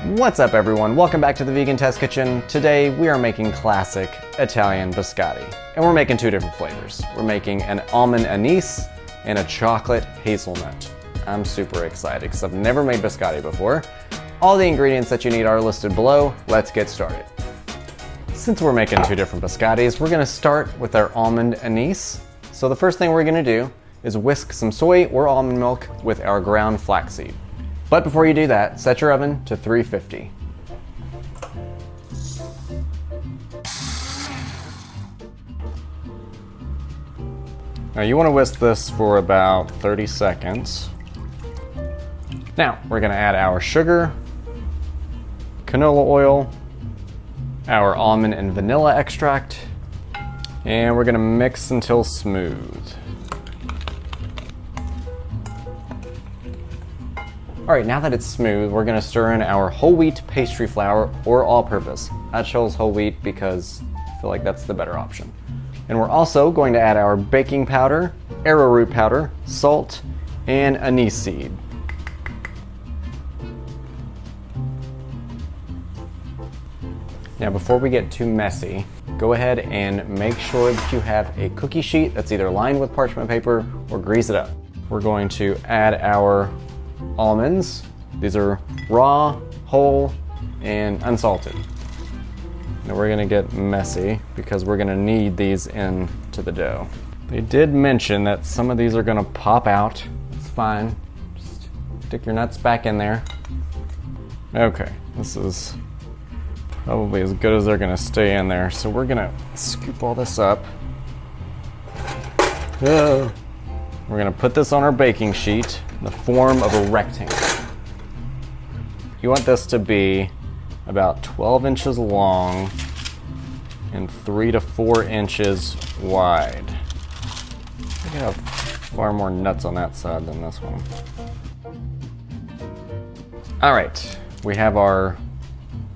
What's up everyone, welcome back to the Vegan Test Kitchen. Today we are making classic Italian biscotti. And we're making two different flavors. We're making an almond anise and a chocolate hazelnut. I'm super excited because I've never made biscotti before. All the ingredients that you need are listed below. Let's get started. Since we're making two different biscottis, we're gonna start with our almond anise. So the first thing we're gonna do is whisk some soy or almond milk with our ground flaxseed. But before you do that, set your oven to 350. Now you want to whisk this for about 30 seconds. Now we're going to add our sugar, canola oil, our almond and vanilla extract, and we're going to mix until smooth. All right, now that it's smooth, we're gonna stir in our whole wheat pastry flour or all-purpose. I chose whole wheat because I feel like that's the better option. And we're also going to add our baking powder, arrowroot powder, salt, and anise seed. Now before we get too messy, go ahead and make sure that you have a cookie sheet that's either lined with parchment paper or grease it up. We're going to add our almonds. These are raw, whole, and unsalted. Now we're gonna get messy because we're gonna knead these into the dough. They did mention that some of these are gonna pop out. It's fine. Just stick your nuts back in there. Okay, this is probably as good as they're gonna stay in there. So we're gonna scoop all this up. We're gonna put this on our baking sheet in the form of a rectangle. You want this to be about 12 inches long and 3 to 4 inches wide. I have far more nuts on that side than this one. All right, we have our,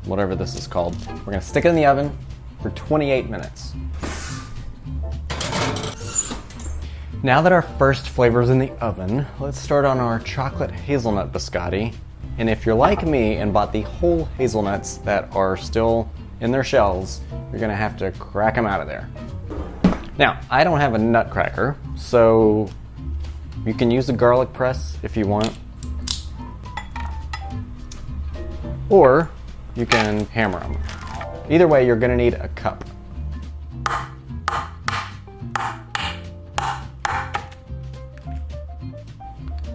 whatever this is called. We're gonna stick it in the oven for 28 minutes. Now that our first flavor is in the oven, let's start on our chocolate hazelnut biscotti. And if you're like me and bought the whole hazelnuts that are still in their shells, you're gonna have to crack them out of there. Now, I don't have a nut cracker, so you can use a garlic press if you want. Or you can hammer them. Either way, you're gonna need a cup.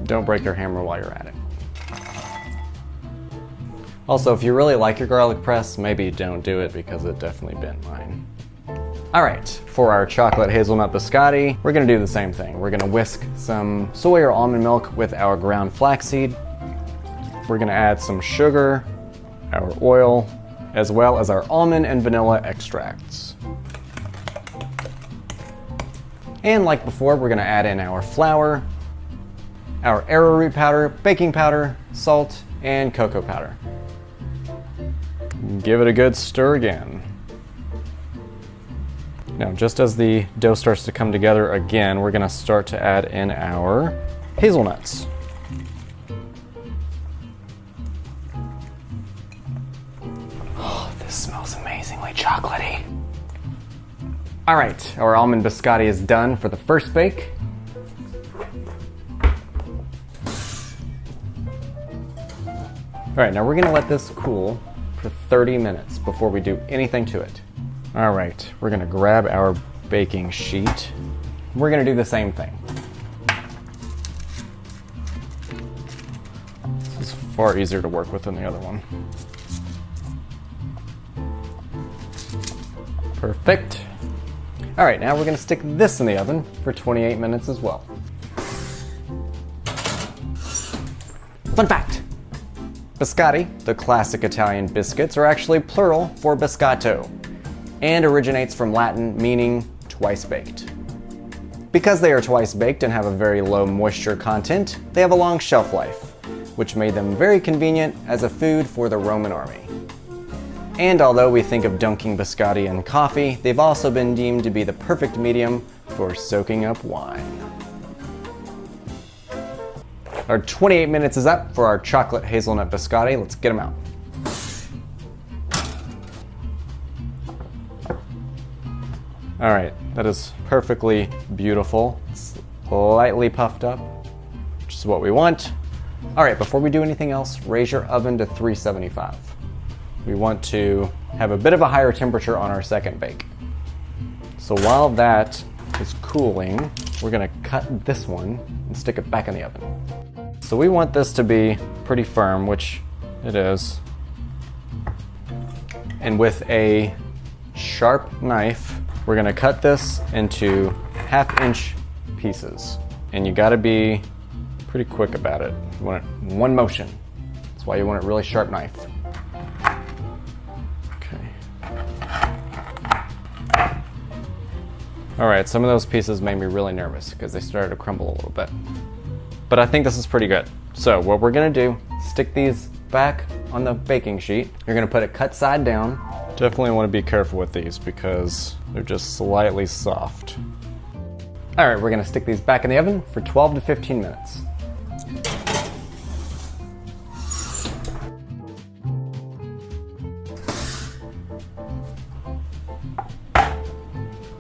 Don't break your hammer while you're at it. Also, if you really like your garlic press, maybe don't do it because it definitely bent mine. All right, for our chocolate hazelnut biscotti, we're gonna do the same thing. We're gonna whisk some soy or almond milk with our ground flaxseed. We're gonna add some sugar, our oil, as well as our almond and vanilla extracts. And like before, we're gonna add in our flour, our arrowroot powder, baking powder, salt, and cocoa powder. Give it a good stir again. Now, just as the dough starts to come together again, we're gonna start to add in our hazelnuts. Oh, this smells amazingly chocolatey. All right, our almond biscotti is done for the first bake. All right, now we're gonna let this cool for 30 minutes before we do anything to it. All right, we're gonna grab our baking sheet. We're gonna do the same thing. This is far easier to work with than the other one. Perfect. All right, now we're gonna stick this in the oven for 28 minutes as well. Fun fact. Biscotti, the classic Italian biscuits, are actually plural for biscotto and originates from Latin meaning twice baked. Because they are twice baked and have a very low moisture content, they have a long shelf life, which made them very convenient as a food for the Roman army. And although we think of dunking biscotti in coffee, they've also been deemed to be the perfect medium for soaking up wine. Our 28 minutes is up for our chocolate hazelnut biscotti. Let's get them out. All right, that is perfectly beautiful. It's slightly puffed up, which is what we want. All right, before we do anything else, raise your oven to 375. We want to have a bit of a higher temperature on our second bake. So while that is cooling, we're gonna cut this one and stick it back in the oven. So we want this to be pretty firm, which it is. And with a sharp knife, we're gonna cut this into 1/2-inch pieces. And you gotta be pretty quick about it. You want it in one motion. That's why you want a really sharp knife. Okay. All right, some of those pieces made me really nervous because they started to crumble a little bit. But I think this is pretty good. So what we're gonna do, stick these back on the baking sheet. You're gonna put it cut side down. Definitely want to be careful with these because they're just slightly soft. All right, we're gonna stick these back in the oven for 12 to 15 minutes.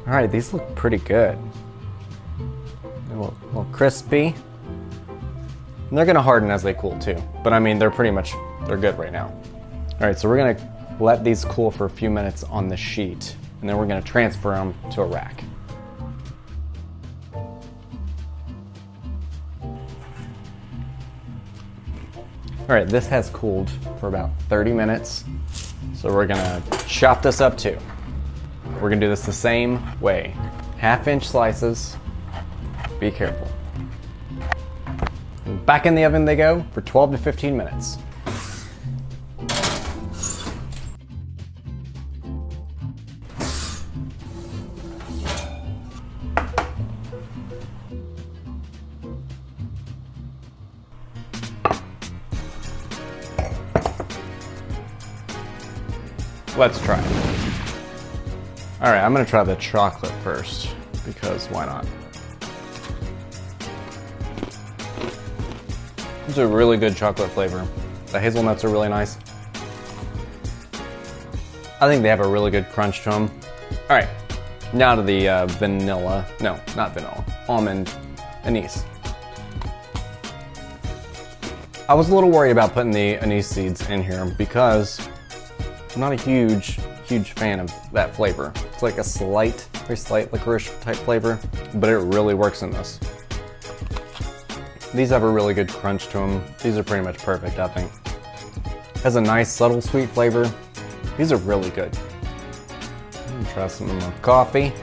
All right, these look pretty good. A little crispy. And they're gonna harden as they cool too. But I mean, they're good right now. All right, so we're gonna let these cool for a few minutes on the sheet, and then we're gonna transfer them to a rack. All right, this has cooled for about 30 minutes. So we're gonna chop this up too. We're gonna do this the same way. 1/2-inch slices, be careful. And back in the oven they go for 12 to 15 minutes. Let's try it. All right, I'm gonna try the chocolate first because why not? It's a really good chocolate flavor. The hazelnuts are really nice. I think they have a really good crunch to them. All right, now to the almond anise. I was a little worried about putting the anise seeds in here because I'm not a huge fan of that flavor. It's like a very slight licorice type flavor, but it really works in this. These have a really good crunch to them. These are pretty much perfect, I think. Has a nice subtle sweet flavor. These are really good. I'm gonna try some of my coffee.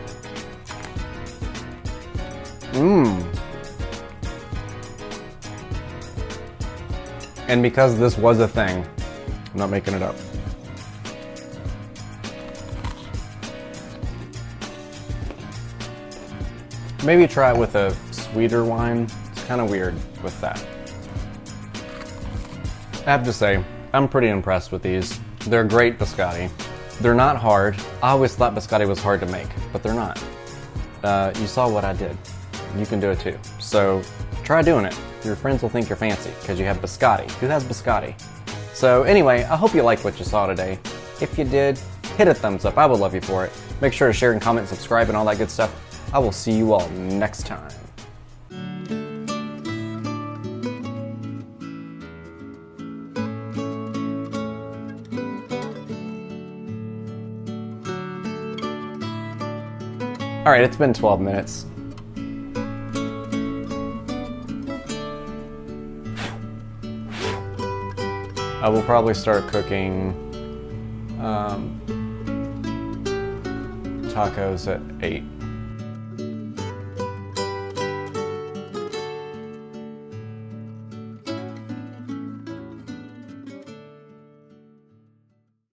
And because this was a thing, I'm not making it up. Maybe try it with a sweeter wine. It's kind of weird with that. I have to say, I'm pretty impressed with these. They're great biscotti. They're not hard. I always thought biscotti was hard to make, but they're not. You saw what I did. You can do it too. So try doing it. Your friends will think you're fancy because you have biscotti. Who has biscotti? So anyway, I hope you liked what you saw today. If you did, hit a thumbs up. I would love you for it. Make sure to share and comment, subscribe, and all that good stuff. I will see you all next time. All right, it's been 12 minutes. I will probably start cooking tacos at 8.